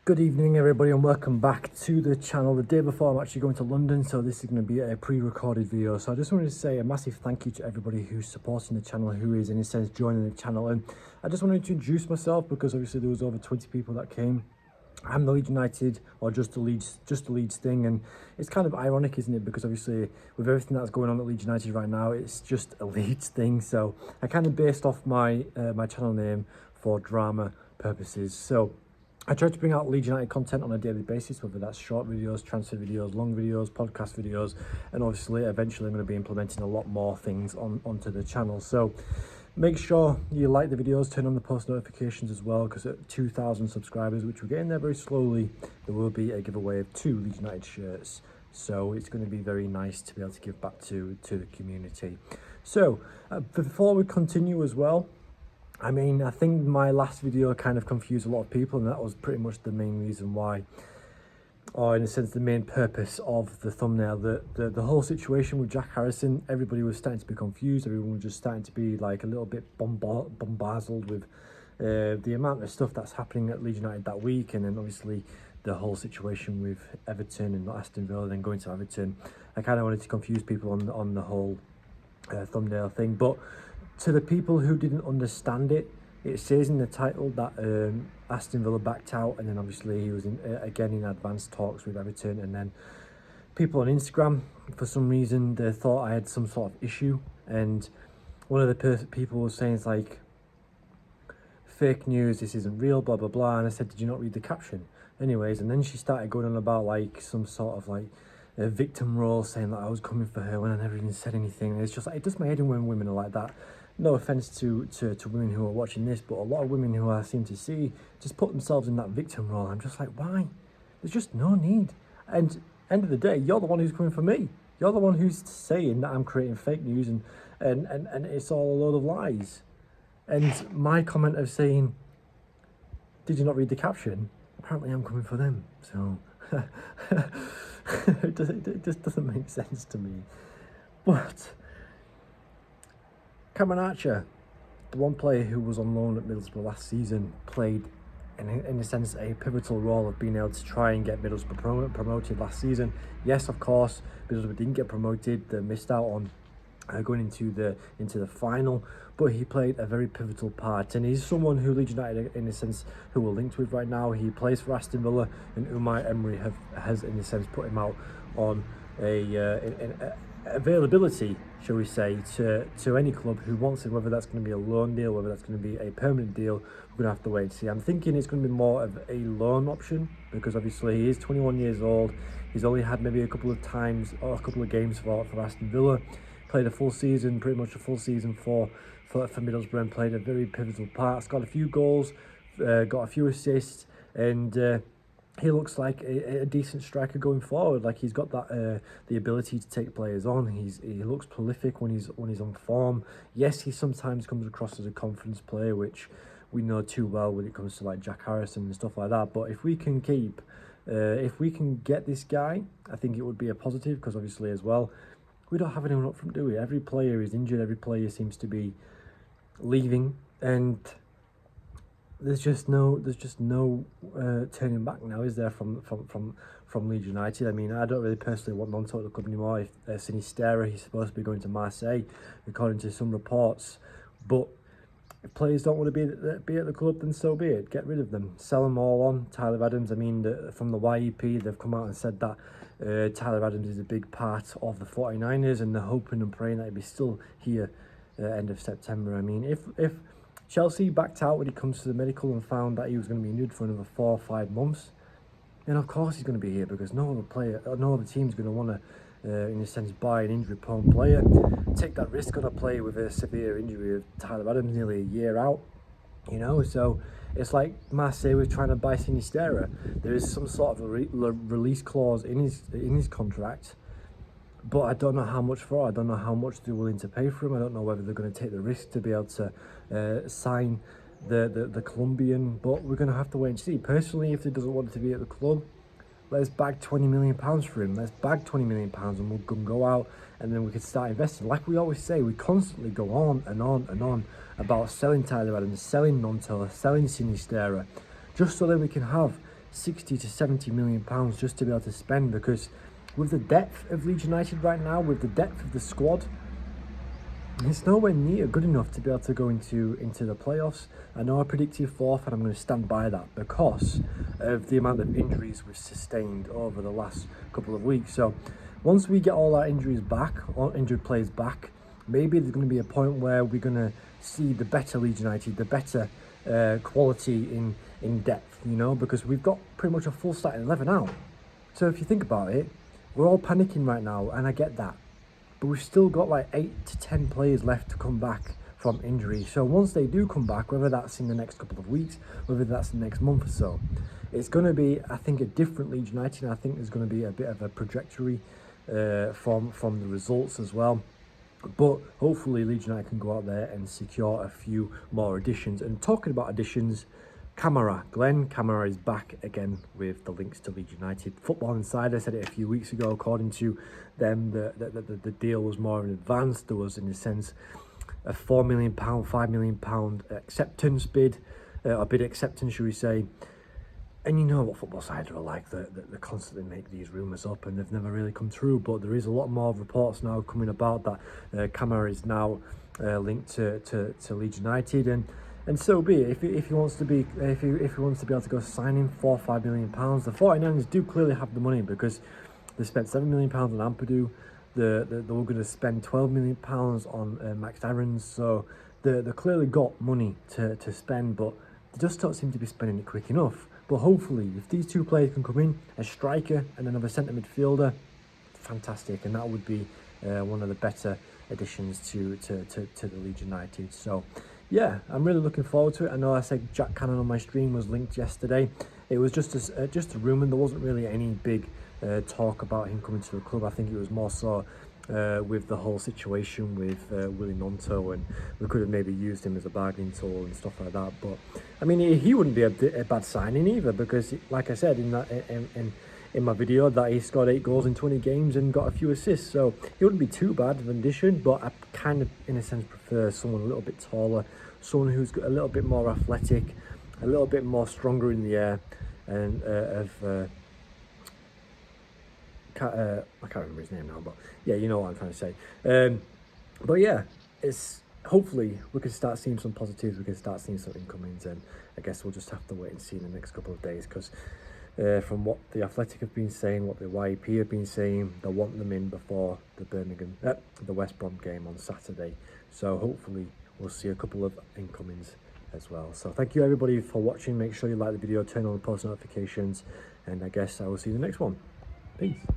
Good evening everybody and welcome back to the channel. The day before I'm actually going to London, so this is going to be a pre-recorded video. So I just wanted to say a massive thank you to everybody who's supporting the channel, who is in a sense joining the channel. And I just wanted to introduce myself because obviously there was over 20 people that came. I'm the Leeds United, or just the Leeds thing, and it's kind of ironic, isn't it? Because obviously with everything that's going on at Leeds United right now, it's just a Leeds thing. So I kind of based off my my channel name for drama purposes. So I try to bring out Leeds United content on a daily basis, whether that's short videos, transfer videos, long videos, podcast videos, and obviously eventually I'm going to be implementing a lot more things onto the channel. So make sure you like the videos, turn on the post notifications as well, because at 2,000 subscribers, which we're getting there very slowly, there will be a giveaway of 2 Leeds United shirts. So it's going to be very nice to be able to give back to the community. So before we continue as well, I mean, I think my last video kind of confused a lot of people, and that was pretty much the main reason why, or in a sense the main purpose of the thumbnail. The whole situation with Jack Harrison, everybody was starting to be confused, everyone was just starting to be like a little bit bombarded with the amount of stuff that's happening at Leeds United that week, and then obviously the whole situation with Everton and Aston Villa, then going to Everton. I kind of wanted to confuse people on the whole thumbnail thing, but to the people who didn't understand it, it says in the title that Aston Villa backed out, and then obviously he was again in advanced talks with Everton, and then people on Instagram, for some reason, they thought I had some sort of issue, and one of the people was saying it's like, fake news, this isn't real, blah blah blah, and I said, did you not read the caption? Anyways, and then she started going on about like some sort of like a victim role, saying that I was coming for her when I never even said anything. And it's just like, it does my head in when women are like that. No offense to women who are watching this, but a lot of women who I seem to see just put themselves in that victim role. I'm just like, why? There's just no need. And end of the day, you're the one who's coming for me. You're the one who's saying that I'm creating fake news and it's all a load of lies. And my comment of saying, did you not read the caption? Apparently I'm coming for them. So it just doesn't make sense to me. But Kamara, the one player who was on loan at Middlesbrough last season, played in a sense a pivotal role of being able to try and get Middlesbrough promoted last season. Yes, of course, Middlesbrough didn't get promoted. They missed out on going into the final, but he played a very pivotal part, and he's someone who Leeds United, in a sense, who we're linked with right now. He plays for Aston Villa, and Unai Emery has in a sense put him out on a availability, shall we say, to any club who wants him. Whether that's going to be a loan deal, whether that's going to be a permanent deal, we're going to have to wait and see. I'm thinking it's going to be more of a loan option, because obviously he is 21 years old. He's only had maybe a couple of times or a couple of games for Aston Villa. Played a full season, pretty much a full season for Middlesbrough, and played a very pivotal part. Scored a few goals, got a few assists, and he looks like a decent striker going forward. Like, he's got that the ability to take players on. He looks prolific when he's on form. Yes, he sometimes comes across as a confidence player, which we know too well when it comes to like Jack Harrison and stuff like that. But if we can get this guy, I think it would be a positive, because obviously as well, we don't have anyone up front, do we? Every player is injured. Every player seems to be leaving, and there's just no turning back now, is there, from Leeds United? I mean, I don't really personally want Monto at the club anymore. If Sinisterra, he's supposed to be going to Marseille, according to some reports. But if players don't want to be at the club, then so be it. Get rid of them. Sell them all on. Tyler Adams, I mean, from the YEP, they've come out and said that Tyler Adams is a big part of the 49ers, and they're hoping and praying that he'll be still here end of September. I mean, if Chelsea backed out when it comes to the medical and found that he was going to be injured for another 4 or 5 months, then of course he's going to be here, because no other team's going to want to, in a sense, buy an injury-prone player, take that risk on a player with a severe injury of Tyler Adams nearly a year out. You know, so it's like Marseille was trying to buy Sinisterra. There is some sort of a release clause in his contract, but I don't know how much for. I don't know how much they're willing to pay for him. I don't know whether they're going to take the risk to be able to sign the Colombian. But we're going to have to wait and see. Personally, if he doesn't want to be at the club, let's bag £20 million for him. Let's bag £20 million, and we'll go out, and then we can start investing. Like we always say, we constantly go on and on and on about selling Tyler Adams, selling Nonto, selling Sinisterra, just so that we can have 60 to 70 million pounds just to be able to spend, because with the depth of Leeds United right now, with the depth of the squad, it's nowhere near good enough to be able to go into the playoffs. I know I predicted fourth, and I'm going to stand by that because of the amount of injuries we've sustained over the last couple of weeks. So once we get all our injuries back, all injured players back, maybe there's going to be a point where we're going to see the better Leeds United, the better quality in depth, you know, because we've got pretty much a full starting 11 out. So if you think about it, we're all panicking right now, and I get that. But we've still got like 8 to 10 players left to come back from injury. So once they do come back, whether that's in the next couple of weeks, whether that's the next month or so, it's going to be, I think, a different Leeds United. And I think there's going to be a bit of a trajectory from the results as well. But hopefully Leeds United can go out there and secure a few more additions. And talking about additions, Kamara is back again with the links to Leeds United. Football Insider said it a few weeks ago. According to them, the deal was more in advance. There was, in a sense, a £4 million, £5 million acceptance bid, or bid acceptance, should we say. And you know what Football Insider are like. They constantly make these rumours up, and they've never really come true. But there is a lot more reports now coming about that Kamara is now linked to Leeds United, and so be it. If he wants to be able to go signing £4-5 million, the 49ers do clearly have the money, because they spent £7 million on Ampadu. They were going to spend £12 million on Max Aarons. So they clearly got money to spend, but they just don't seem to be spending it quick enough. But hopefully, if these two players can come in, a striker and another centre midfielder, fantastic, and that would be one of the better additions to the Leeds United. So yeah, I'm really looking forward to it. I know I said Jack Cannon on my stream was linked yesterday. It was just a rumour. There wasn't really any big talk about him coming to the club. I think it was more so with the whole situation with Willie Nonto, and we could have maybe used him as a bargaining tool and stuff like that. But I mean, he wouldn't be a bad signing either, because like I said in my video, that he scored 8 goals in 20 games and got a few assists, so he wouldn't be too bad of an addition. But I kind of, in a sense, prefer someone a little bit taller, someone who's got a little bit more athletic, a little bit more stronger in the air, and I can't remember his name now, but yeah, you know what I'm trying to say. But yeah, it's hopefully we can start seeing some positives, we can start seeing some incomings, and I guess we'll just have to wait and see in the next couple of days, because from what the Athletic have been saying, what the YEP have been saying, they want them in before the West Brom game on Saturday. So hopefully we'll see a couple of incomings as well. So thank you everybody for watching. Make sure you like the video, turn on the post notifications, and I guess I will see you in the next one. Peace.